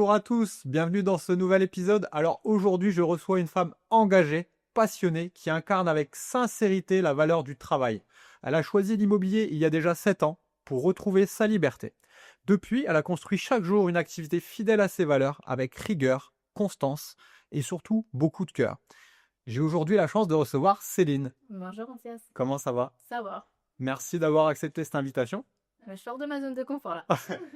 Bonjour à tous, bienvenue dans ce nouvel épisode. Alors aujourd'hui, je reçois une femme engagée, passionnée, qui incarne avec sincérité la valeur du travail. Elle a choisi l'immobilier il y a déjà 7 ans pour retrouver sa liberté. Depuis, elle a construit chaque jour une activité fidèle à ses valeurs, avec rigueur, constance et surtout beaucoup de cœur. J'ai aujourd'hui la chance de recevoir Céline. Bonjour Mathias, Comment ça va? ça va. Merci d'avoir accepté cette invitation. Je sors de ma zone de confort là.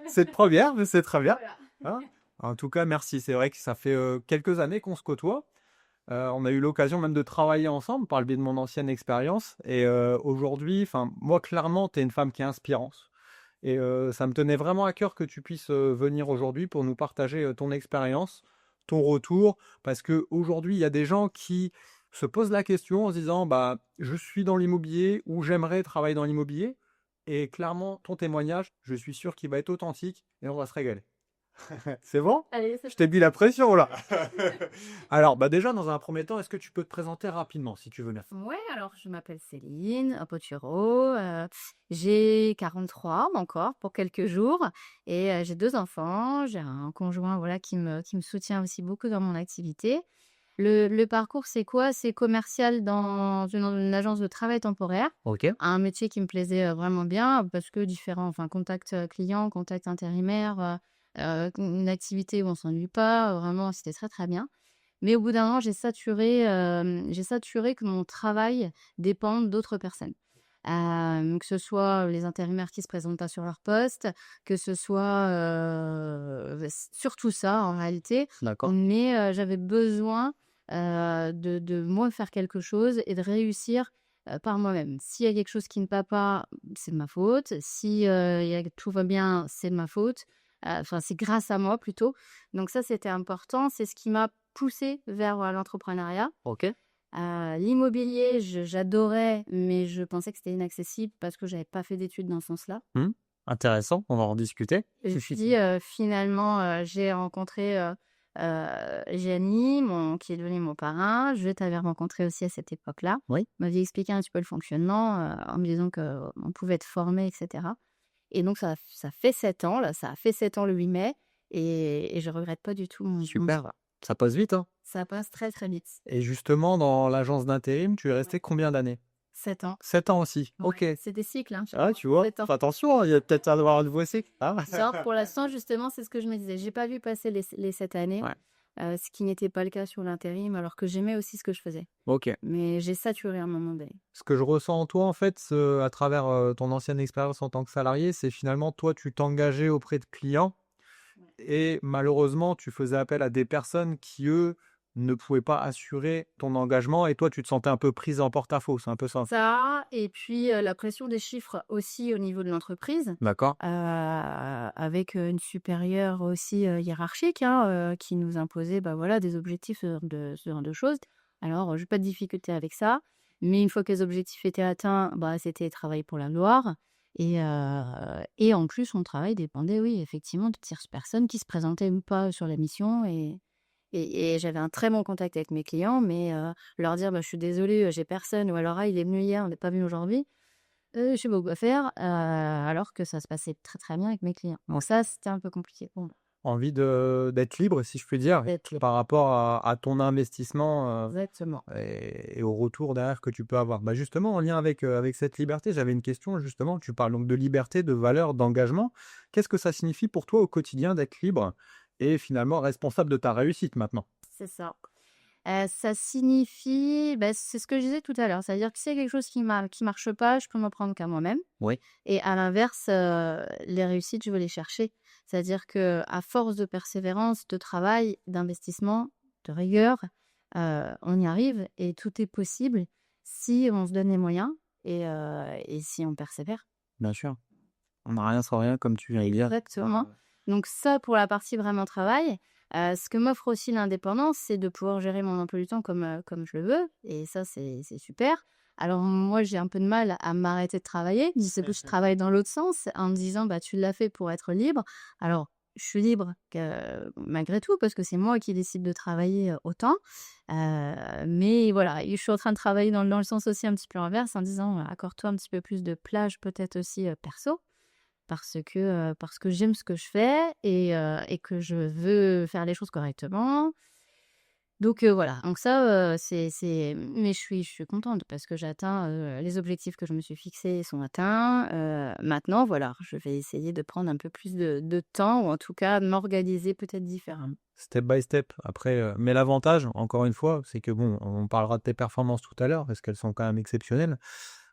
C'est de première, mais c'est très bien. Voilà. Hein. En tout cas, merci. C'est vrai que ça fait quelques années qu'on se côtoie. On a eu l'occasion même de travailler ensemble par le biais de mon ancienne expérience. Et aujourd'hui, moi, clairement, tu es une femme qui est inspirante. Et ça me tenait vraiment à cœur que tu puisses venir aujourd'hui pour nous partager ton expérience, ton retour. Parce qu'aujourd'hui, il y a des gens qui se posent la question en se disant, bah, je suis dans l'immobilier ou j'aimerais travailler dans l'immobilier. Et clairement, ton témoignage, je suis sûr qu'il va être authentique et on va se régaler. C'est bon? Allez, c'est Je t'ai mis la pression là. Alors, bah déjà, dans un premier temps, est-ce que tu peux te présenter rapidement, si tu veux bien? Ouais, alors je m'appelle Céline Poturo, j'ai 43 encore pour quelques jours et j'ai 2 enfants, j'ai un conjoint voilà qui me soutient aussi beaucoup dans mon activité. Le parcours c'est quoi? C'est commercial dans une agence de travail temporaire, Ok. un métier qui me plaisait, vraiment bien parce que différents enfin contact, client, contact intérimaire, une activité où on s'ennuie pas, vraiment c'était très, très bien. Mais au bout d'un moment, j'ai saturé que mon travail dépende d'autres personnes. Que ce soit les intérimaires qui se présentent pas sur leur poste, que ce soit, surtout ça en réalité. D'accord. Mais, j'avais besoin, de moi faire quelque chose et de réussir, par moi-même. S'il y a quelque chose qui ne va pas, c'est de ma faute. Si, il y a tout va bien, c'est de ma faute. Enfin, c'est grâce à moi plutôt. Donc ça, c'était important. C'est ce qui m'a poussée vers, l'entrepreneuriat. Ok. L'immobilier, j'adorais, mais je pensais que c'était inaccessible parce que j'avais pas fait d'études dans ce sens-là. Hmm. Intéressant, on va en discuter. Et puis, finalement, j'ai rencontré, Gianni, qui est devenu mon parrain. Je t'avais rencontré aussi à cette époque-là. Oui. Il m'avait expliqué un petit peu le fonctionnement, en me disant qu'on pouvait être formé et cetera. Et donc ça fait 7 ans là, ça a fait 7 ans le 8 mai et je regrette pas du tout mon Super. choix. Ça passe vite, hein. Ça passe très, très vite. Et justement, dans l'agence d'intérim, tu es resté combien d'années? 7 ans. 7 ans aussi. Ok. Ouais, c'est des cycles, hein, chaque Ah, fois. tu vois. 7 ans. Fais attention, hein, il y a peut-être à avoir un nouveau cycle. Ah. Genre pour l'instant justement, c'est ce que je me disais. J'ai pas vu passer les 7 années, Ouais. ce qui n'était pas le cas sur l'intérim alors que j'aimais aussi ce que je faisais. Ok. Mais j'ai saturé à un moment donné. Ce que je ressens en toi, en fait, à travers ton ancienne expérience en tant que salarié, c'est finalement, toi, tu t'engageais auprès de clients Ouais. et malheureusement, tu faisais appel à des personnes qui, eux, ne pouvaient pas assurer ton engagement et toi, tu te sentais un peu prise en porte-à-faux. C'est un peu ça. Ça et puis, la pression des chiffres aussi au niveau de l'entreprise. D'accord? Avec, une supérieure aussi, hiérarchique, hein, qui nous imposait, bah, voilà, des objectifs, ce genre de choses. Alors, j'ai pas de difficulté avec ça, mais une fois que les objectifs étaient atteints, bah, c'était travailler pour la gloire et en plus, mon travail dépendait, oui, effectivement, de tierces personnes qui se présentaient ou pas sur la mission et j'avais un très bon contact avec mes clients, mais leur dire: «Bah, je suis désolée, j'ai personne» ou alors: «Ah, il est venu hier, on n'est pas venu aujourd'hui». Je sais pas quoi faire, alors que ça se passait très, très bien avec mes clients. Donc ça, c'était un peu compliqué pour moi Envie d'être libre, si je puis dire, d'être libre. par rapport à ton investissement Exactement. et au retour derrière que tu peux avoir. Bah justement, en lien avec cette liberté, j'avais une question justement. Tu parles donc de liberté, de valeur, d'engagement. Qu'est-ce que ça signifie pour toi au quotidien d'être libre et finalement responsable de ta réussite maintenant? C'est ça. Ça signifie, bah, c'est ce que je disais tout à l'heure, c'est-à-dire que s'il y a quelque chose qui marche pas, je peux m'en prendre qu'à moi-même Oui. et à l'inverse, les réussites, je veux les chercher. C'est-à-dire que à force de persévérance, de travail, d'investissement, de rigueur, on y arrive et tout est possible si on se donne les moyens et si on persévère. Bien sûr. On n'a rien sans rien, comme tu viens de dire. Exactement. Donc ça, pour la partie vraiment travail. Ce que m'offre aussi l'indépendance, c'est de pouvoir gérer mon emploi du temps comme je le veux et ça, c'est super. Alors moi, j'ai un peu de mal à m'arrêter de travailler. C'est que je travaille dans l'autre sens en me disant: «Bah, tu l'as fait pour être libre». Alors, je suis libre que malgré tout parce que c'est moi qui décide de travailler, autant. Mais voilà, et je suis en train de travailler dans le sens aussi un petit peu inverse en disant: «Accorde-toi un petit peu plus de plage peut-être aussi, perso». parce que j'aime ce que je fais et que je veux faire les choses correctement. Donc voilà, donc ça, c'est mais je suis contente parce que j'atteins, les objectifs que je me suis fixés sont atteints. Maintenant voilà, je vais essayer de prendre un peu plus de temps ou en tout cas de m'organiser peut-être différemment. Step by step. Après, mais l'avantage, encore une fois, c'est que bon, on parlera de tes performances tout à l'heure parce qu'elles sont quand même exceptionnelles.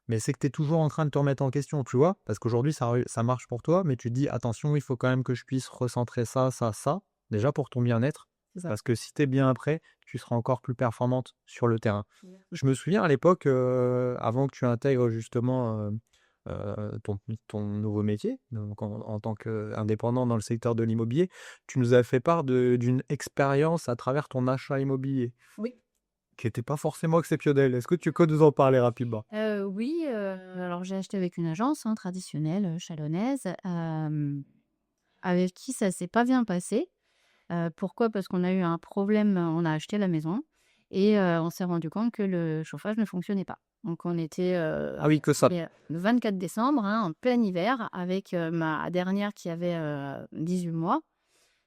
Mais c'est que tu es toujours en train de te remettre en question, tu vois? Parce qu'aujourd'hui, ça marche pour toi, mais tu te dis: «Attention, il faut quand même que je puisse recentrer ça, ça, ça», déjà pour ton bien-être. C'est ça. Parce que si tu es bien après, tu seras encore plus performante sur le terrain. Merci. Je me souviens à l'époque, avant que tu intègres justement, ton nouveau métier, donc en tant qu'indépendant dans le secteur de l'immobilier, tu nous as fait part d'une expérience à travers ton achat immobilier, Oui. qui était pas forcément exceptionnelle. Est-ce que tu peux nous en parler rapidement? Oui, alors j'ai acheté avec une agence, hein, traditionnelle, chalonnaise, avec qui ça s'est pas bien passé. Pourquoi? Parce qu'on a eu un problème, on a acheté la maison et on s'est rendu compte que le chauffage ne fonctionnait pas. Donc on était, Ah oui, que ça. le 24 décembre, hein, en plein hiver avec, ma dernière qui avait, 18 mois.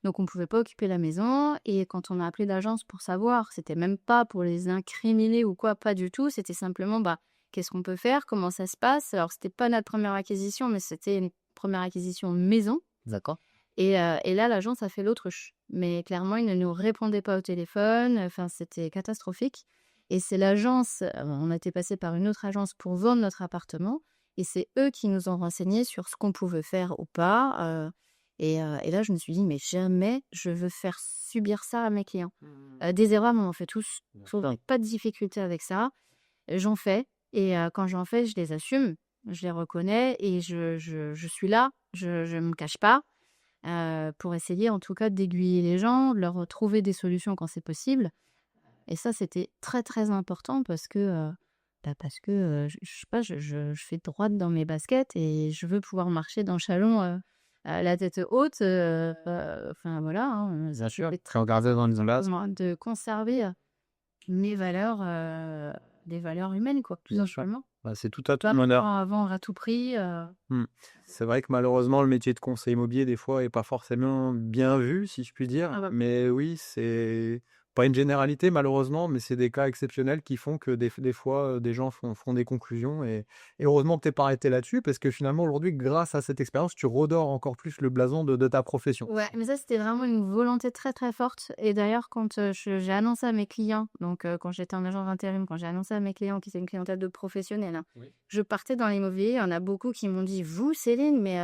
Donc on ne pouvait pas occuper la maison et quand on a appelé l'agence pour savoir, c'était même pas pour les incriminer ou quoi, pas du tout. C'était simplement, bah, qu'est-ce qu'on peut faire? Comment ça se passe? Alors c'était pas notre première acquisition, mais c'était une première acquisition maison. D'accord. Et là, l'agence a fait l'autruche. Mais clairement, ils ne nous répondaient pas au téléphone, enfin, c'était catastrophique et c'est l'agence, on était passé par une autre agence pour vendre notre appartement et c'est eux qui nous ont renseignés sur ce qu'on pouvait faire ou pas, et là, je me suis dit: «Mais jamais je veux faire subir ça à mes clients». Des erreurs, on en fait tous. Bien Faut sûr. pas de difficulté avec ça. J'en fais et quand j'en fais, je les assume, je les reconnais et je suis là, je me cache pas. Pour essayer en tout cas d'aiguiller les gens, de leur trouver des solutions quand c'est possible et ça, c'était très, très important parce que, je sais pas, je fais droite dans mes baskets et je veux pouvoir marcher dans le salon, la tête haute, enfin voilà, hein, Bien sûr, c'était tu très regardais dans les important pour glaces. moi de conserver, mes valeurs, des valeurs humaines quoi, tout Bien sûr. simplement. Bah, c'est tout à Pas ton honneur. vendre à tout prix, Mmh. C'est vrai que malheureusement, le métier de conseiller immobilier, des fois, est pas forcément bien vu, si je puis dire. ah bah Mais oui, c'est pas une généralité, malheureusement, mais c'est des cas exceptionnels qui font que des fois, des gens font des conclusions. Et heureusement que tu pas arrêté là-dessus, parce que finalement, aujourd'hui, grâce à cette expérience, tu redores encore plus le blason de ta profession. ouais, mais ça, c'était vraiment une volonté très, très forte et d'ailleurs quand, j'ai annoncé à mes clients, donc quand j'étais en agence d'intérim, quand j'ai annoncé à mes clients qui c'est une clientèle de professionnels, hein, Oui. je partais dans l'immobilier, il y en a beaucoup qui m'ont dit: «Vous Céline, mais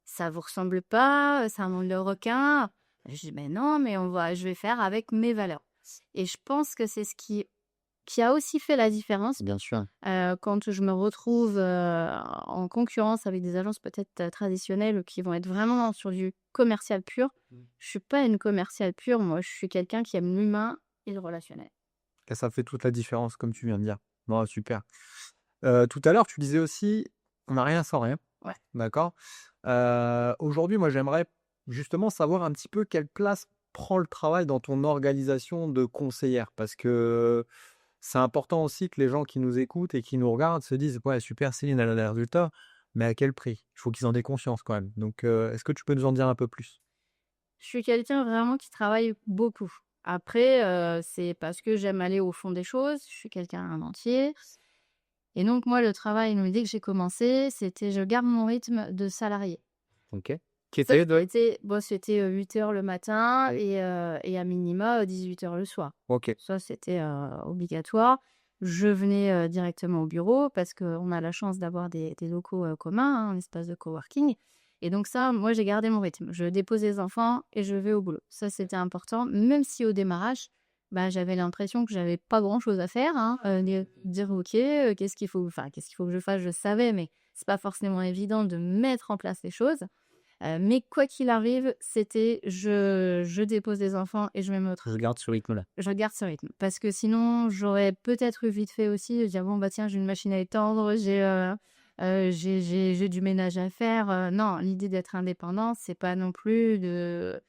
ça vous ressemble pas, c'est un monde de requins». Je dis: «Mais non, mais je vais faire avec mes valeurs» et je pense que c'est ce qui a aussi fait la différence. Bien sûr. Quand je me retrouve, en concurrence avec des agences peut-être, traditionnelles qui vont être vraiment sur du commercial pur, Mmh. je suis pas une commerciale pure, moi, je suis quelqu'un qui aime l'humain et le relationnel. Et ça fait toute la différence, comme tu viens de dire. Bon, super. Tout à l'heure, tu disais aussi: «On n'a rien sans rien». Ouais. D'accord? Aujourd'hui, moi, j'aimerais justement savoir un petit peu quelle place prend le travail dans ton organisation de conseillère. Parce que c'est important aussi que les gens qui nous écoutent et qui nous regardent se disent: «Ouais, super, Céline, elle a des résultats, mais à quel prix?» Il faut qu'ils en aient conscience quand même. Donc, est-ce que tu peux nous en dire un peu plus? Je suis quelqu'un vraiment qui travaille beaucoup. Après, c'est parce que j'aime aller au fond des choses, je suis quelqu'un un entier et donc moi, le travail, dès que j'ai commencé, c'était je garde mon rythme de salarié. OK. Qui Ça, était, oui? c'était, 8 heures le matin et à minima, 18 heures le soir. OK. Ça, c'était, obligatoire. Je venais, directement au bureau parce qu'on a la chance d'avoir des locaux, communs, hein, un espace de coworking et donc ça, moi, j'ai gardé mon rythme. Je dépose les enfants et je vais au boulot. Ça, c'était important, même si au démarrage, bah, j'avais l'impression que j'avais pas grand-chose à faire, hein, dire: «OK, qu'est-ce qu'il faut que je fasse?» Je savais, mais c'est pas forcément évident de mettre en place les choses. Mais quoi qu'il arrive, c'était je dépose les enfants et je me mets au Je travail. garde ce rythme-là. Je garde ce rythme parce que sinon j'aurais peut-être eu vite fait aussi de dire: «Bon, bah, tiens, j'ai une machine à étendre, j'ai du ménage à faire», non, l'idée d'être indépendant, c'est pas non plus de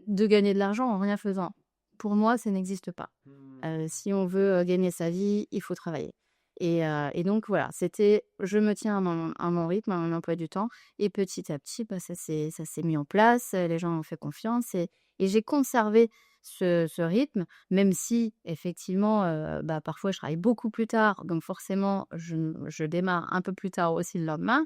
gagner de l'argent en rien faisant. Pour moi, ça n'existe pas. Mmh. Si on veut, gagner sa vie, il faut travailler. Et donc voilà, c'était je me tiens à mon rythme, à mon emploi du temps et petit à petit, bah, ça s'est mis en place, les gens m'ont fait confiance et j'ai conservé ce rythme, même si effectivement, bah, parfois je travaille beaucoup plus tard, donc forcément je démarre un peu plus tard aussi le lendemain.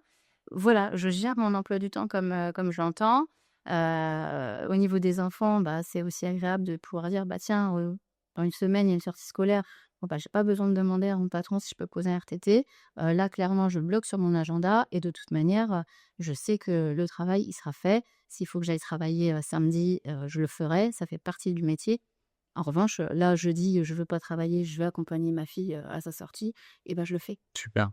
Voilà, je gère mon emploi du temps comme je l'entends. Au niveau des enfants, bah, c'est aussi agréable de pouvoir dire: «Bah, tiens, dans une semaine, il y a une sortie scolaire. Bon, bah, j'ai pas besoin de demander à mon patron si je peux poser un RTT. Là, clairement, je bloque sur mon agenda et de toute manière, je sais que le travail, il sera fait. S'il faut que j'aille travailler, samedi, je le ferai, ça fait partie du métier. En revanche, là, jeudi, je veux pas travailler, je veux accompagner ma fille, à sa sortie et ben, je le fais. Super.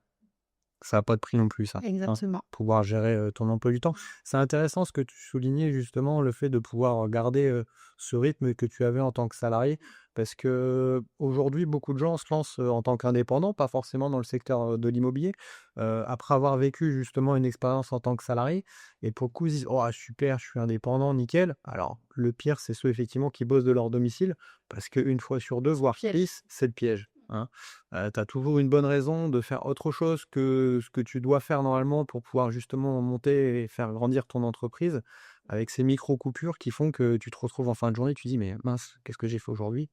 Ça a pas de prix non plus ça, hein, Exactement. pouvoir gérer, ton emploi du temps. C'est intéressant ce que tu soulignais justement, le fait de pouvoir garder, ce rythme que tu avais en tant que salarié. Parce qu'aujourd'hui, beaucoup de gens se lancent, en tant qu'indépendants, pas forcément dans le secteur, de l'immobilier, après avoir vécu justement une expérience en tant que salarié et pour le coup, ils se disent: «Oh super, je suis indépendant, nickel». Alors le pire, c'est ceux effectivement qui bossent de leur domicile parce qu'une fois sur 2, voire Piège. plus, c'est le piège, hein. Tu as toujours une bonne raison de faire autre chose que ce que tu dois faire normalement pour pouvoir justement monter et faire grandir ton entreprise, avec ces micro coupures qui font que tu te retrouves en fin de journée, tu dis: «Mais mince, qu'est-ce que j'ai fait aujourd'hui?»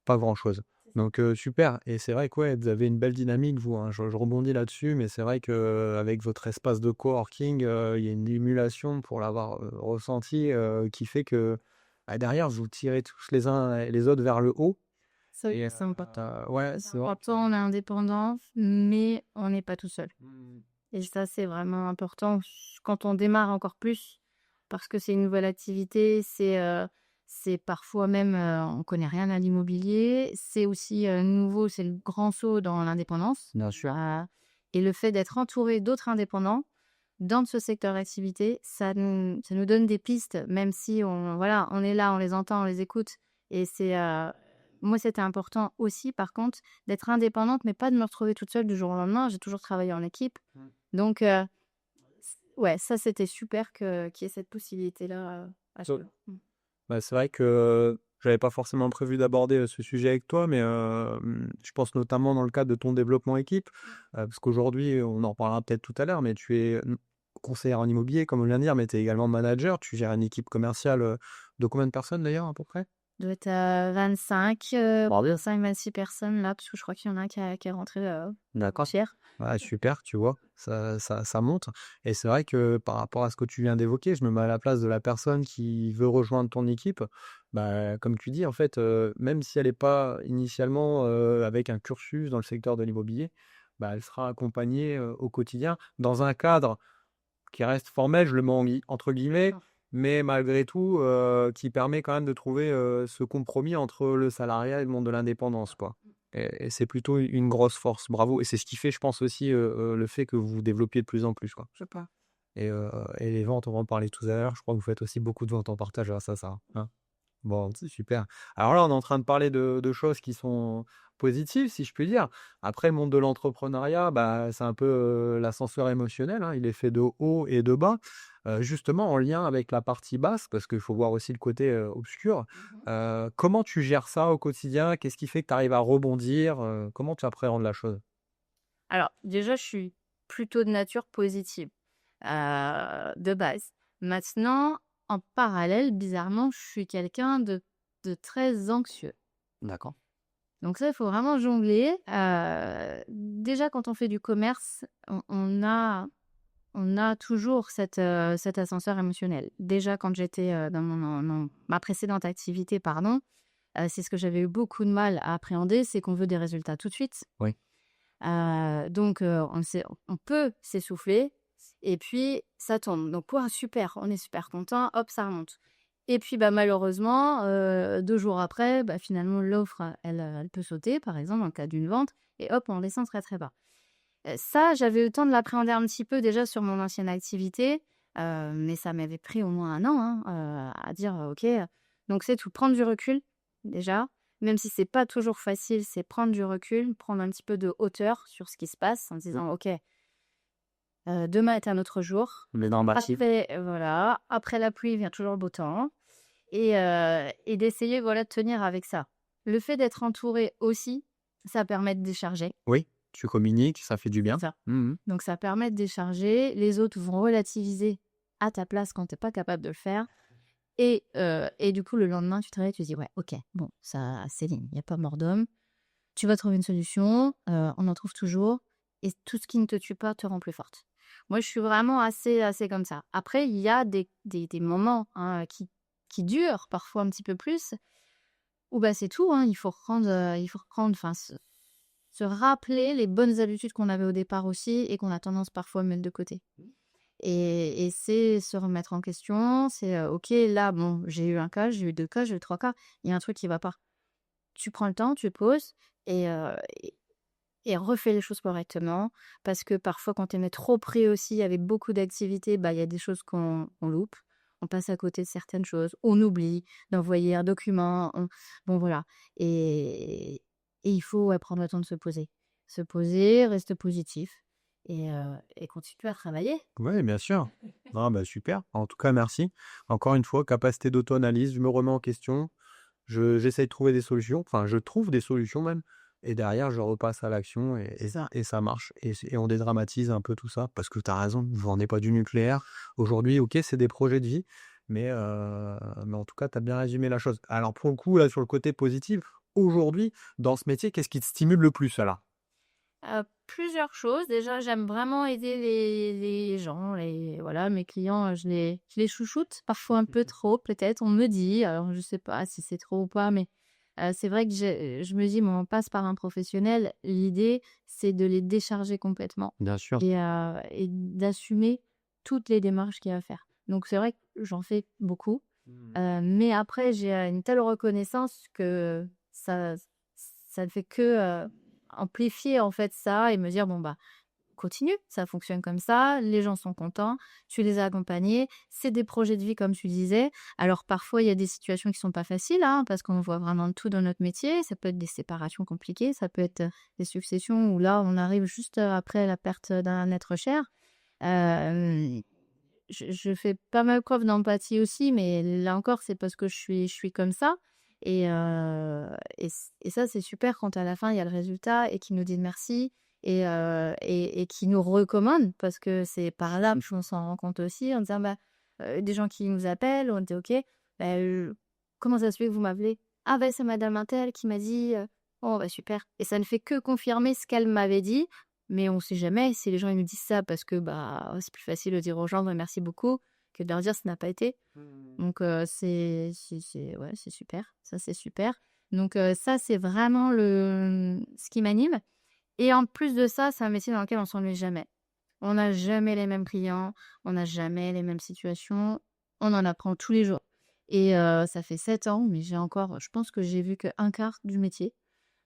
Pas grand-chose. Donc super et c'est vrai que ouais, vous avez une belle dynamique vous, hein. Je rebondis là-dessus, mais c'est vrai qu'avec votre espace de coworking, il y a une émulation pour l'avoir, ressenti, qui fait que, bah, derrière vous tirez tous les uns et les autres vers le haut Ça, et c'est important. ouais, C'est c'est vrai que important, on est indépendant, mais on n'est pas tout seul. mmh. Et ça, c'est vraiment important quand on démarre encore plus, parce que c'est une nouvelle activité, c'est parfois même, on connaît rien à l'immobilier. C'est aussi, nouveau, c'est le grand saut dans l'indépendance. Bien sûr. Et le fait d'être entouré d'autres indépendants dans ce secteur d'activité, ça nous donne des pistes, même si on voilà, on est là, on les entend, on les écoute et moi, c'était important aussi, par contre, d'être indépendante, mais pas de me retrouver toute seule du jour au lendemain. J'ai toujours travaillé en équipe. Mmh. Donc, ouais, ça, c'était super qu'il y ait cette possibilité-là, à ce To jour. Bah, c'est vrai que j'avais pas forcément prévu d'aborder, ce sujet avec toi, mais je pense notamment dans le cadre de ton développement équipe, parce qu'aujourd'hui, on en parlera peut-être tout à l'heure, mais tu es, conseillère en immobilier comme on vient de dire, mais tu es également manager. Tu gères une équipe commerciale, de combien de personnes d'ailleurs à peu près? Doit être à 25, 25-26 personnes là, parce que je crois qu'il y en a un qui est rentré, D'accord. hier. Ouais, super, tu vois? Ça monte et c'est vrai que par rapport à ce que tu viens d'évoquer, je me mets à la place de la personne qui veut rejoindre ton équipe. Bah, comme tu dis, en fait, même si elle est pas initialement, avec un cursus dans le secteur de l'immobilier, bah, elle sera accompagnée, au quotidien dans un cadre qui reste formel, je le mets entre guillemets, mais malgré tout, qui permet quand même de trouver, ce compromis entre le salariat et le monde de l'indépendance, quoi. Et c'est plutôt une grosse force, bravo et c'est ce qui fait, je pense aussi, le fait que vous vous développiez de plus en plus, quoi. Je sais pas. Et les ventes, on va en parler tout à l'heure, je crois que vous faites aussi beaucoup de ventes en partage grâce à ça, hein? Bon, c'est super. Alors là, on est en train de parler de choses qui sont positives, si je puis dire. Après, le monde de l'entrepreneuriat, bah, c'est un peu, l'ascenseur émotionnel, hein. Il est fait de haut et de bas. Justement, en lien avec la partie basse, parce qu'il faut voir aussi le côté, obscur. Comment tu gères ça au quotidien? Qu'est-ce qui fait que tu arrives à rebondir? Comment tu appréhendes la chose? Alors, déjà, je suis plutôt de nature positive, de base. Maintenant, en parallèle, bizarrement, je suis quelqu'un de très anxieux. D'accord. Donc ça, il faut vraiment jongler. Déjà, quand on fait du commerce, on a toujours cet ascenseur émotionnel. Déjà, quand j'étais, dans ma précédente activité, pardon, c'est ce que j'avais eu beaucoup de mal à appréhender, c'est qu'on veut des résultats tout de suite. Oui. Donc on peut s'essouffler et puis ça tombe. Donc ouah, super, on est super content, hop, ça remonte. Et puis, bah, malheureusement, 2 jours après, bah, finalement l'offre, elle peut sauter, par exemple, dans le cas d'une vente et hop, on descend très, très bas. Ça, j'avais eu le temps de l'appréhender un petit peu déjà sur mon ancienne activité, mais ça m'avait pris au moins 1 an, hein, à dire: «OK». Donc c'est tout, prendre du recul déjà, même si c'est pas toujours facile, c'est prendre du recul, prendre un petit peu de hauteur sur ce qui se passe en se Mmh. disant: «OK, demain est un autre jour». Mais dans le massif. Après voilà, après la pluie vient toujours le beau temps et d'essayer, voilà, de tenir avec ça. Le fait d'être entouré aussi, ça permet de décharger. Oui. Tu communiques, ça fait du C'est bien. ça. Mmh. Donc ça permet de décharger, les autres vont relativiser à ta place quand tu es pas capable de le faire et du coup, le lendemain, tu te réveilles, tu te dis: «Ouais, OK, bon, ça Céline, il y a pas mort d'homme, tu vas trouver une solution, on en trouve toujours et tout ce qui ne te tue pas te rend plus forte». Moi, je suis vraiment assez comme ça. Après, il y a des moments, hein, qui durent parfois un petit peu plus, où bah, c'est tout, hein, il faut reprendre, enfin se rappeler les bonnes habitudes qu'on avait au départ aussi et qu'on a tendance parfois à mettre de côté. Et c'est se remettre en question, c'est, OK, là, bon, j'ai eu un cas, j'ai eu 2 cas, j'ai eu 3 cas, il y a un truc qui va pas. Tu prends le temps, tu poses et refais les choses correctement parce que parfois quand on est trop pris aussi avec beaucoup d'activités, bah, il y a des choses qu'on loupe. On passe à côté de certaines choses, on oublie d'envoyer un document, on bon voilà et et il faut, ouais, prendre le temps de se poser. Se poser, rester positif et continuer à travailler. Ouais, bien sûr. Ah bah, super. En tout cas, merci. Encore une fois, capacité d'auto-analyse, je me remets en question, j'essaye de trouver des solutions, enfin, je trouve des solutions même et derrière, je repasse à l'action et C'est ça. ça marche et on dédramatise un peu tout ça parce que tu as raison, je vendais pas du nucléaire. Aujourd'hui, OK, c'est des projets de vie, mais en tout cas, tu as bien résumé la chose. Alors pour le coup, là, sur le côté positif, aujourd'hui, dans ce métier, qu'est-ce qui te stimule le plus, alors? Plusieurs choses. Déjà, j'aime vraiment aider les gens, voilà, mes clients, je les chouchoute, parfois un peu trop peut-être, on me dit, alors je sais pas si c'est trop ou pas, mais c'est vrai que je me dis: «Bon, on passe par un professionnel». L'idée, c'est de les décharger complètement Bien sûr. et d'assumer toutes les démarches qu'il y a à faire. Donc c'est vrai que j'en fais beaucoup, Mmh. mais après j'ai, une telle reconnaissance que ça ne fait que, amplifier en fait ça et me dire: «Bon bah, continue, ça fonctionne comme ça, les gens sont contents, tu les as accompagnés, c'est des projets de vie comme tu disais». Alors parfois il y a des situations qui sont pas faciles, hein, parce qu'on voit vraiment de tout dans notre métier. Ça peut être des séparations compliquées, ça peut être, des successions où là on arrive juste, après la perte, d'un être cher. Hem, je fais pas mal preuve d'empathie aussi, mais là encore c'est parce que je suis comme ça et ça c'est super quand à la fin il y a le résultat et qu'ils nous disent merci et qu'ils nous recommandent parce que c'est par là qu'on s'en rend compte aussi en disant, bah, des gens qui nous appellent, on dit: «OK, bah, comment ça se fait que vous m'appelez?» «Ah bah, c'est madame untel qui m'a dit, «Oh bah, super» et ça ne fait que confirmer ce qu'elle m'avait dit, mais on sait jamais si les gens ils nous disent ça parce que, bah, c'est plus facile de dire aux gens: «Bah, merci beaucoup» que de leur dire: «Ça n'a pas été». Mmh. Donc c'est ouais, c'est super, ça c'est super. Donc ça c'est vraiment ce qui m'anime et en plus de ça, c'est un métier dans lequel on s'ennuie jamais. On n'a jamais les mêmes clients, on n'a jamais les mêmes situations, on en apprend tous les jours et ça fait 7 ans, mais j'ai encore je pense que j'ai vu qu'un quart du métier.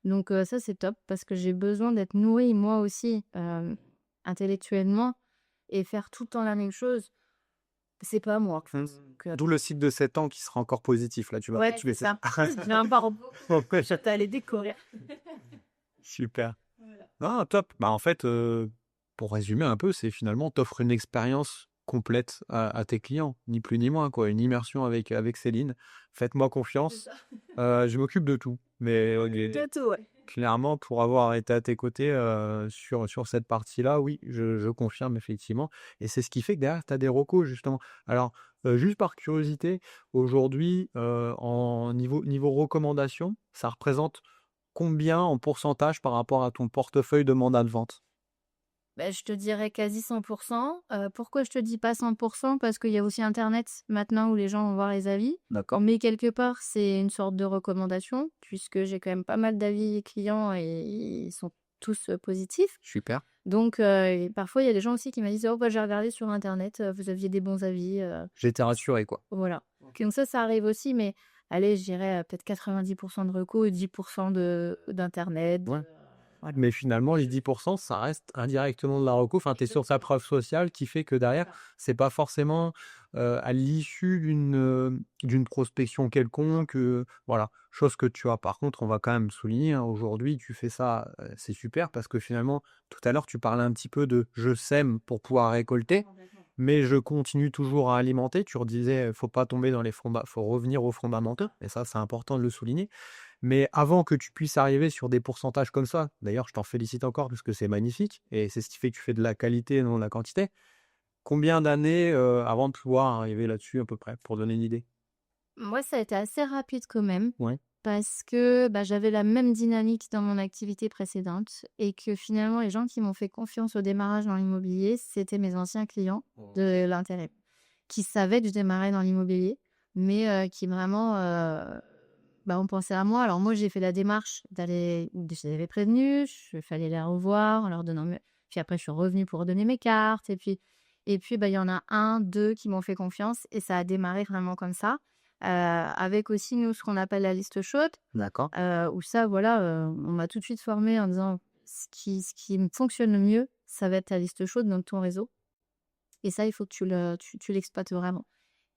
Donc ça c'est top parce que j'ai besoin d'être nourrie moi aussi, intellectuellement et faire tout le temps la même chose, c'est pas moi. Mmh. Que D'où le cycle de 7 ans qui sera encore positif là, tu vas Ouais, c'est continuer, c'est ça. ça? J'ai encore beaucoup Ouais, à aller découvrir. super. Voilà. Ah top! Bah, en fait, pour résumer un peu, c'est finalement t'offres une expérience complète à tes clients, ni plus ni moins quoi, une immersion avec Céline. Faites-moi C'est confiance, ça. je m'occupe de tout. Mais Bientôt, ouais. clairement, pour avoir été à tes côtés, sur cette partie-là, oui, je confirme effectivement et c'est ce qui fait que derrière tu as des recos justement. Alors, juste par curiosité, aujourd'hui, en niveau recommandation, ça représente combien en pourcentage par rapport à ton portefeuille de mandat de vente? Bah, je te dirais quasi 100. Pourquoi je te dis pas 100? Parce qu'il y a aussi internet maintenant où les gens vont voir les avis. D'accord. Mais quelque part, c'est une sorte de recommandation puisque j'ai quand même pas mal d'avis clients et ils sont tous, positifs. Super. Donc et parfois, il y a des gens aussi qui me disent: «Oh bah, j'ai regardé sur internet, vous aviez des bons avis», J'ai été rassuré, quoi. voilà. OK. Donc ça arrive aussi, mais allez, je dirais, peut-être 90 de recos et 10 de d'internet, Ouais. voilà. Mais finalement, les 10 ça reste indirectement de la reco. Enfin, tu es sur sa Exactement. preuve sociale qui fait que C'est derrière, ça. c'est pas forcément, à l'issue d'une prospection quelconque, voilà. Chose que tu as par contre, on va quand même souligner, hein, aujourd'hui, tu fais ça, c'est super parce que finalement, tout à l'heure, tu parlais un petit peu de: «Je sème pour pouvoir récolter, Complètement. mais je continue toujours à alimenter». Tu redisais: «Faut pas tomber dans les fonda faut revenir aux fondamentaux» et ça, c'est important de le souligner. Mais avant que tu puisses arriver sur des pourcentages comme ça, d'ailleurs, je t'en félicite encore parce que c'est magnifique et c'est ce qui fait que tu fais de la qualité et non de la quantité. Combien d'années, avant de pouvoir arriver là-dessus à peu près, pour donner une idée? Moi, ça a été assez rapide quand même Ouais. parce que, bah, j'avais la même dynamique dans mon activité précédente et que finalement les gens qui m'ont fait confiance au démarrage dans l'immobilier, c'était mes anciens clients de l'intérim, qui savaient que je démarrais dans l'immobilier, mais qui vraiment, bah, ont pensé à moi. Alors moi, j'ai fait la démarche d'aller je les avais prévenus, il fallait les revoir en leur donnant mes puis après je suis revenue pour donner mes cartes et puis, bah, il y en a un 2 qui m'ont fait confiance et ça a démarré vraiment comme ça. Avec aussi nous ce qu'on appelle la liste chaude, D'accord. où ça voilà, on m'a tout de suite formée en disant: «Ce qui me fonctionne le mieux, ça va être ta liste chaude dans ton réseau et ça il faut que tu l'exploites vraiment»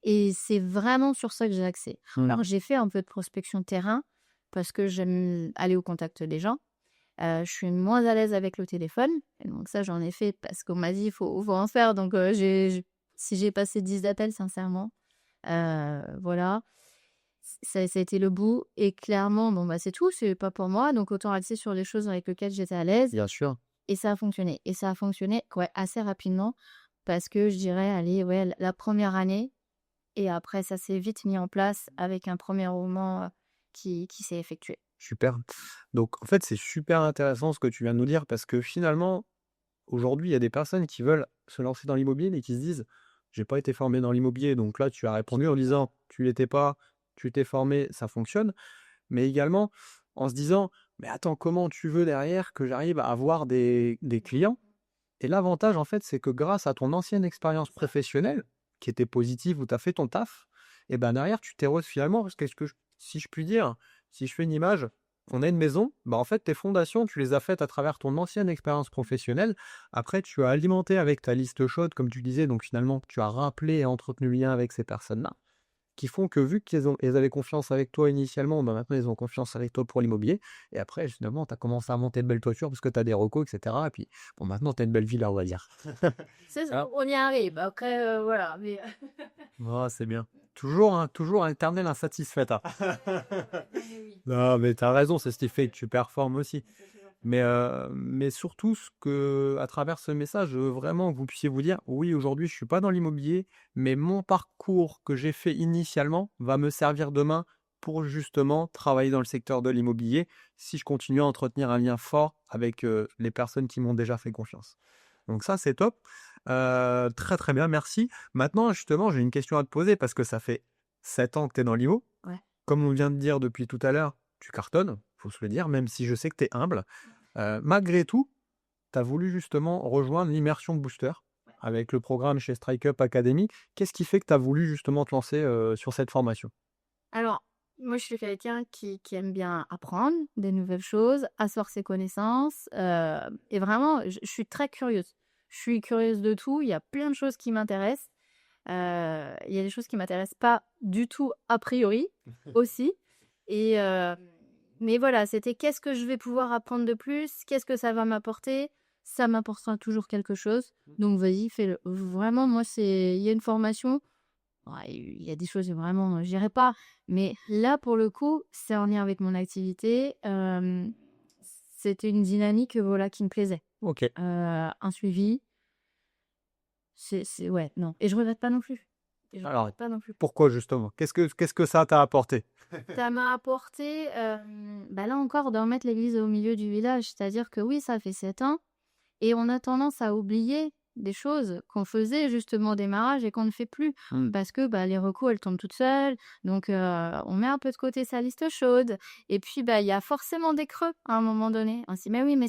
et c'est vraiment sur ça que j'ai axé. Alors j'ai fait un peu de prospection de terrain parce que j'aime aller au contact des gens. Je suis moins à l'aise avec le téléphone et donc ça j'en ai fait parce qu'on m'a dit: «Il faut en faire» donc si j'ai passé 10 appels sincèrement, voilà. Ça a été le bout et clairement, bon, bah, c'est tout, c'est pas pour moi, donc autant axer sur les choses avec lesquelles j'étais à l'aise Bien sûr. et ça a fonctionné et ça a fonctionné, ouais, assez rapidement parce que je dirais, allez, ouais, la 1re année et après ça s'est vite mis en place avec un premier roulement, qui s'est effectué. Super. Donc en fait, c'est super intéressant ce que tu viens de nous dire parce que finalement, aujourd'hui, il y a des personnes qui veulent se lancer dans l'immobilier mais qui se disent: «J'ai pas été formé dans l'immobilier». Donc là, tu as répondu en disant: «Tu l'étais pas, tu t'es formé, ça fonctionne». Mais également en se disant: «Mais attends, comment tu veux derrière que j'arrive à avoir des clients?» Et l'avantage, en fait, c'est que grâce à ton ancienne expérience professionnelle, qui était positive, où tu as fait ton taf, et ben derrière, tu t'es finalement, parce que si je puis dire, si je fais une image, on a une maison, bah en fait, tes fondations, tu les as faites à travers ton ancienne expérience professionnelle. Après, tu as alimenté avec ta liste chaude, comme tu disais, donc finalement, tu as rappelé et entretenu le lien avec ces personnes-là qui font que vu elles avaient confiance avec toi initialement, bah, maintenant ils ont confiance avec toi pour l'immobilier et après finalement tu as commencé à monter de belles toitures parce que tu as des recos et cetera et puis bon maintenant tu as une belle villa on va dire. C'est ça, Ah. on y arrive. Après, voilà, mais Oh, c'est bien. Toujours, hein, toujours éternel insatisfaite, hein. oui, Non mais tu as raison, c'est ce qui fait que tu performes aussi. c'est toujours comme ça. Mais surtout ce que à travers ce message, je veux vraiment que vous puissiez vous dire: «Oui, aujourd'hui, je suis pas dans l'immobilier, mais mon parcours que j'ai fait initialement va me servir demain pour justement travailler dans le secteur de l'immobilier, si je continue à entretenir un lien fort avec, les personnes qui m'ont déjà fait confiance». Donc ça, c'est top. Très, très bien, merci. Maintenant, justement, j'ai une question à te poser parce que ça fait 7 ans que tu es dans l'IMO. Ouais. Comme on vient de dire depuis tout à l'heure, tu cartonnes, faut se le dire, même si je sais que tu es humble. Malgré tout, tu as voulu justement rejoindre l'immersion booster avec le programme chez Strike Up Academy. Qu'est-ce qui fait que tu as voulu justement te lancer, sur cette formation? Alors, moi, je suis quelqu'un qui aime bien apprendre des nouvelles choses, asseoir ses connaissances, et vraiment, je suis très curieuse. Je suis curieuse de tout, il y a plein de choses qui m'intéressent. Il y a des choses qui m'intéressent pas du tout a priori aussi et mais voilà, c'était qu'est-ce que je vais pouvoir apprendre de plus? Qu'est-ce que ça va m'apporter? Ça m'apportera toujours quelque chose, donc vas-y, fais-le. Vraiment, moi, il y a une formation, ouais, il y a des choses vraiment, j'irai pas, mais là, pour le coup, c'est en lien avec mon activité, c'était une dynamique, voilà, qui me plaisait. OK. Un suivi, c'est ouais, non et je regrette pas non plus et je Alors, regrette pas non plus. pourquoi justement? Qu'est-ce que ça t'a apporté? Ça m'a apporté, bah, là encore, de remettre l'église au milieu du village. C'est-à-dire que oui, ça fait 7 ans et on a tendance à oublier des choses qu'on faisait justement au démarrage et qu'on ne fait plus Mmh. parce que, bah, les recos, elles tombent toutes seules. Donc on met un peu de côté sa liste chaude et puis, bah, il y a forcément des creux à un moment donné. On se dit: «Mais oui, mais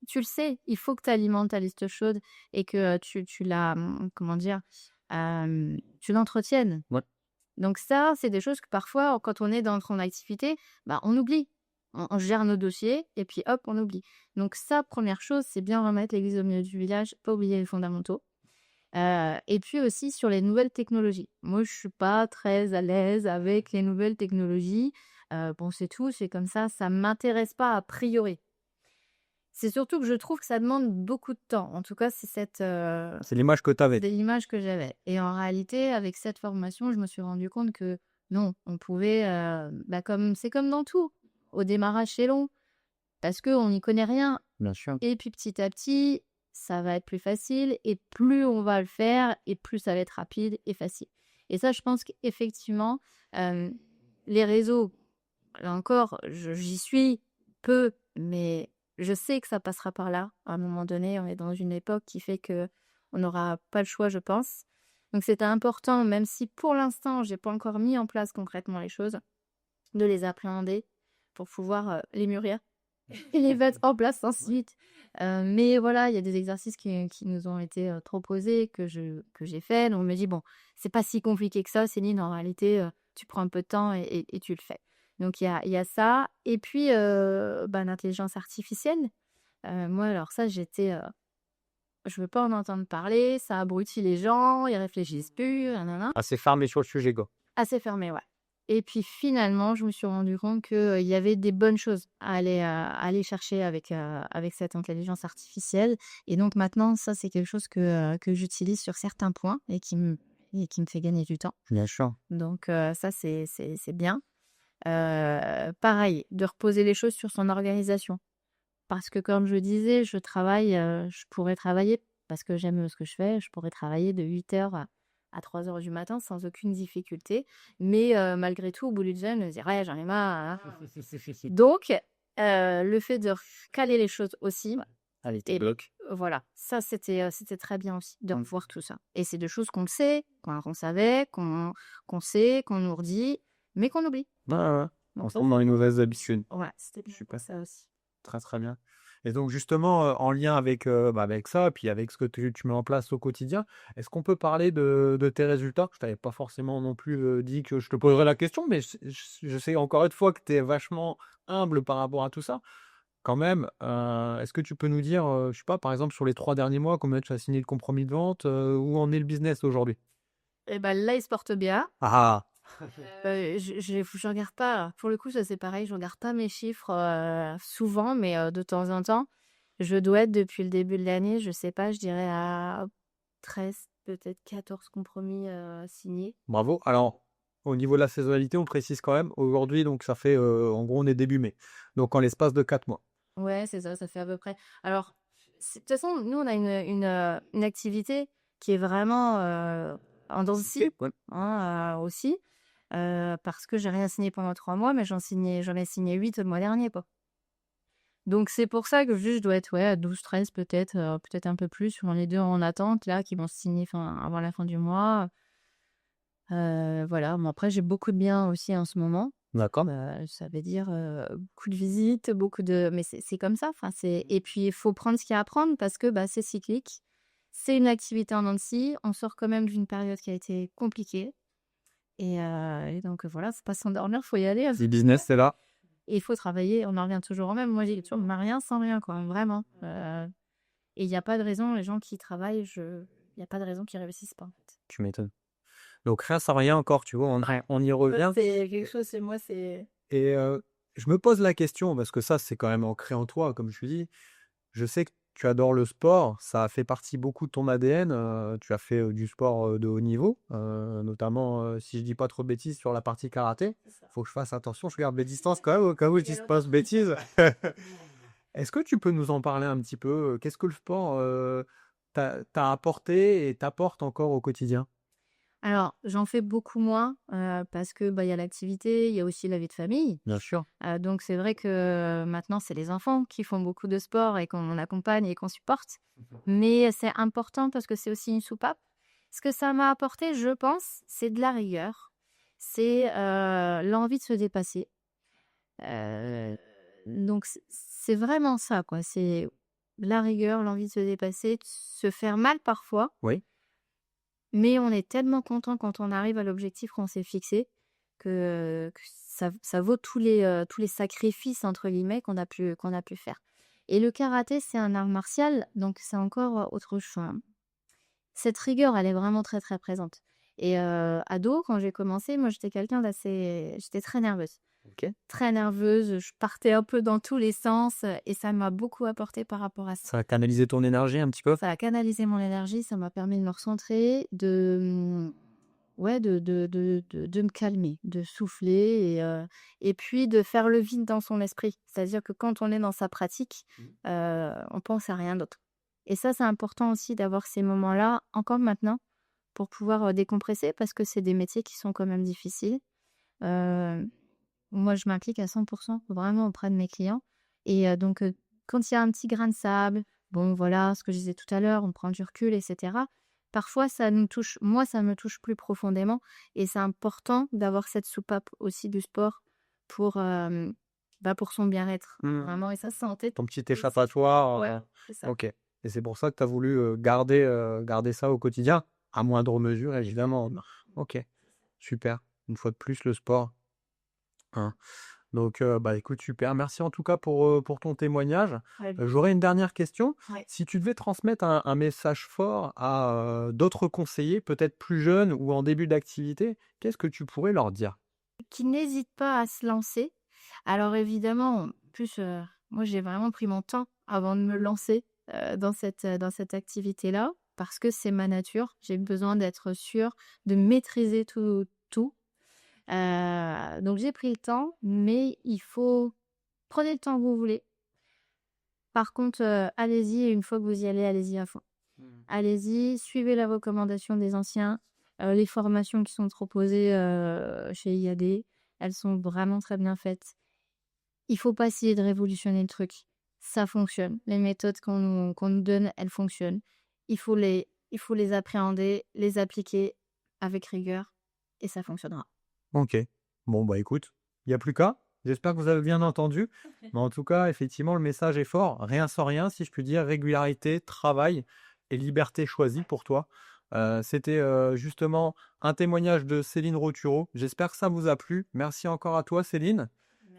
tu le sais, il faut que tu alimentes ta liste chaude et que tu la, comment dire? Tu l'entretiennes». Ouais. Donc ça, c'est des choses que parfois, quand on est dans son activité, bah, on oublie. On gère nos dossiers et puis hop, on oublie. Donc ça, première chose, c'est bien remettre l'église au milieu du village, pas oublier les fondamentaux. Et puis aussi sur les nouvelles technologies. Moi, je suis pas très à l'aise avec les nouvelles technologies. Bon, c'est tout, c'est comme ça m'intéresse pas a priori. C'est surtout que je trouve que ça demande beaucoup de temps. En tout cas, C'est l'image que tu avais. c'est l'image que j'avais et en réalité, avec cette formation, je me suis rendu compte que non, on pouvait, bah, comme c'est comme dans tout. au démarrage, c'est long parce qu'on n'y connaît rien. Bien sûr. Et puis petit à petit, ça va être plus facile et plus on va le faire et plus ça va être rapide et facile. Et ça, je pense qu'effectivement, les réseaux, là encore, j'y suis peu, mais je sais que ça passera par là. À un moment donné, on est dans une époque qui fait que on n'aura pas le choix, je pense. Donc c'était important, même si pour l'instant, j'ai pas encore mis en place concrètement les choses, de les appréhender pour pouvoir les mûrir et les mettre en place ensuite. Mais voilà, il y a des exercices qui nous ont été proposés, que j'ai fait. Donc, on me dit, bon, c'est pas si compliqué que ça, Céline, en réalité, tu prends un peu de temps et tu le fais. Donc, il y a ça. Et puis, l'intelligence artificielle. Moi, alors ça, je veux pas en entendre parler, ça abrutit les gens, ils réfléchissent plus, nanana. Assez fermé sur le sujet, quoi. Assez fermé, ouais. Et puis finalement, je me suis rendu compte qu'il y avait des bonnes choses à aller chercher avec cette intelligence artificielle. Et donc maintenant, ça, c'est quelque chose que j'utilise sur certains points et qui me fait gagner du temps. Bien sûr. Donc ça, c'est bien. Pareil, de reposer les choses sur son organisation. Parce que comme je disais, je pourrais travailler, parce que j'aime ce que je fais, je pourrais travailler de 8h à 3h du matin sans aucune difficulté. Mais malgré tout, au bout du journée, je me dis: «Ouais, j'en ai marre, hein». Donc le fait de caler les choses aussi Allez, et blocs. voilà, ça c'était très bien aussi de revoir tout ça. Et c'est des choses qu'on le sait, qu'on savait, qu'on sait, qu'on nous redit, mais qu'on oublie. Ouais, ouais, ouais. On Donc ça, tombe dans les mauvaises habitudes. ouais, c'était bien Super. ça aussi. Très, très bien. Et donc justement, en lien avec ça, puis avec ce que tu mets en place au quotidien, est-ce qu'on peut parler de tes résultats? Je t'avais pas forcément non plus, dit que je te poserais la question, mais je sais encore une fois que tu es vachement humble par rapport à tout ça. Quand même, est-ce que tu peux nous dire, je sais pas, par exemple, sur les 3 derniers mois, combien tu as signé de compromis de vente? Où en est le business aujourd'hui? Et ben là, il se porte bien. Ah! Je regarde pas, pour le coup, ça c'est pareil, je regarde pas mes chiffres, souvent, mais de temps en temps. Je dois être depuis le début de l'année, je sais pas, je dirais à 13, peut-être 14 compromis, signés. Bravo. Alors, au niveau de la saisonnalité, on précise quand même, aujourd'hui, donc ça fait, en gros, on est début mai. Donc en l'espace de 4 mois. Ouais, c'est ça, ça fait à peu près. Alors, de toute façon, nous, on a une activité qui est vraiment, en dents de scie, Ouais. hein, aussi, parce que j'ai rien signé pendant 3 mois, mais j'en ai signé 8 le mois dernier, quoi. Donc c'est pour ça que juste je dois être, ouais, à 12-13 peut-être, peut-être un peu plus. J'en ai 2 en attente là qui vont se signer avant la fin du mois. Voilà, mais après j'ai beaucoup de biens aussi en ce moment. D'accord. Ça veut dire, beaucoup de visites, beaucoup de mais c'est comme ça, enfin et puis il faut prendre ce qu'il y a à prendre parce que, bah, c'est cyclique. C'est une activité en dents de scie. On sort quand même d'une période qui a été compliquée et donc voilà, faut pas s'endormir, faut y aller, hein. Si business, c'est là. Et il faut travailler, on en revient toujours au même. Moi, j'ai toujours rien sans rien, quoi, vraiment. Et il y a pas de raison, les gens qui travaillent, il y a pas de raison qu'ils réussissent pas, en fait. Tu m'étonnes. Donc rien sans rien encore, tu vois? On y revient C'est quelque chose, c'est moi, c'est et je me pose la question parce que ça, c'est quand même ancré en toi, comme je te dis. Je sais que tu adores le sport, ça a fait partie beaucoup de ton ADN, tu as fait, du sport, de haut niveau, notamment, si je dis pas trop de bêtises sur la partie karaté. c'est ça. Faut que je fasse attention, je garde mes distances quand même au cas où je dise pas de bêtises. Est-ce que tu peux nous en parler un petit peu? Qu'est-ce que le sport, t'a apporté et t'apporte encore au quotidien? Alors, j'en fais beaucoup moins, parce que, bah, il y a l'activité, il y a aussi la vie de famille. Bien sûr. Donc c'est vrai que maintenant, c'est les enfants qui font beaucoup de sport et qu'on accompagne et qu'on supporte. Mais c'est important parce que c'est aussi une soupape. Ce que ça m'a apporté, je pense, c'est de la rigueur. C'est, l'envie de se dépasser. Donc c'est vraiment ça, quoi. C'est la rigueur, l'envie de se dépasser, de se faire mal parfois, Oui. mais on est tellement content quand on arrive à l'objectif qu'on s'est fixé que ça vaut tous les «sacrifices» entre guillemets qu'on a pu faire. Et le karaté, c'est un art martial, donc c'est encore autre chose. Cette rigueur, elle est vraiment très, très présente. Et ado, quand j'ai commencé, moi, j'étais très nerveuse. OK. Très nerveuse, je partais un peu dans tous les sens, et ça m'a beaucoup apporté par rapport à ça. Ça a canalisé ton énergie un petit peu? Ça a canalisé mon énergie, ça m'a permis de me recentrer, ouais, de me calmer, de souffler et puis de faire le vide dans son esprit. C'est-à-dire que quand on est dans sa pratique, on pense à rien d'autre et ça, c'est important aussi d'avoir ces moments-là, encore maintenant, pour pouvoir, décompresser parce que c'est des métiers qui sont quand même difficiles. Heu, Moi, je m'implique à 100 vraiment auprès de mes clients et donc quand il y a un petit grain de sable, bon, voilà, ce que je disais tout à l'heure, on prend du recul et cetera. Parfois, ça nous touche moi, ça me touche plus profondément et c'est important d'avoir cette soupape aussi du sport pour, pour son bien-être, Mmh. vraiment et sa santé Ton petit aussi. échappatoire, Ouais, c'est ça. OK, et c'est pour ça que tu as voulu, garder ça au quotidien? À moindre mesure évidemment. OK, super. Une fois de plus le sport, hein. Donc, bah, écoute, super. Merci en tout cas pour ton témoignage. Ouais, J'aurais une dernière question. ouais. Si tu devais transmettre un message fort à, d'autres conseillers, peut-être plus jeunes ou en début d'activité, qu'est-ce que tu pourrais leur dire? Qui n'hésitent pas à se lancer. Alors évidemment, en plus, moi j'ai vraiment pris mon temps avant de me lancer, dans cette activité-là, parce que c'est ma nature. J'ai besoin d'être sûre, de maîtriser tout. Donc j'ai pris le temps, mais il faut prenez le temps que vous voulez. Par contre, allez-y et une fois que vous y allez, allez-y à fond. Mmh. Allez-y, suivez la recommandation des anciens. Les formations qui sont proposées, chez IAD, elles sont vraiment très bien faites. Il faut pas essayer de révolutionner le truc. Ça fonctionne. Les méthodes qu'on nous donne, elles fonctionnent. Il faut les appréhender, les appliquer avec rigueur et ça fonctionnera. OK. Bon, bah, écoute, il y a plus qu'à. J'espère que vous avez bien entendu. Mais en tout cas, effectivement, le message est fort. Rien sans rien, si je puis dire. Régularité, travail et liberté choisie pour toi. C'était, justement un témoignage de Céline Roturo. J'espère que ça vous a plu. Merci encore à toi, Céline.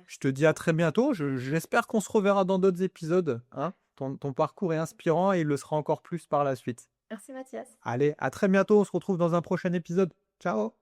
Je te Merci. dis à très bientôt. J'espère qu'on se reverra dans d'autres épisodes, hein. Ton parcours est inspirant et il le sera encore plus par la suite. Merci Mathias. Allez, à très bientôt. On se retrouve dans un prochain épisode. Ciao!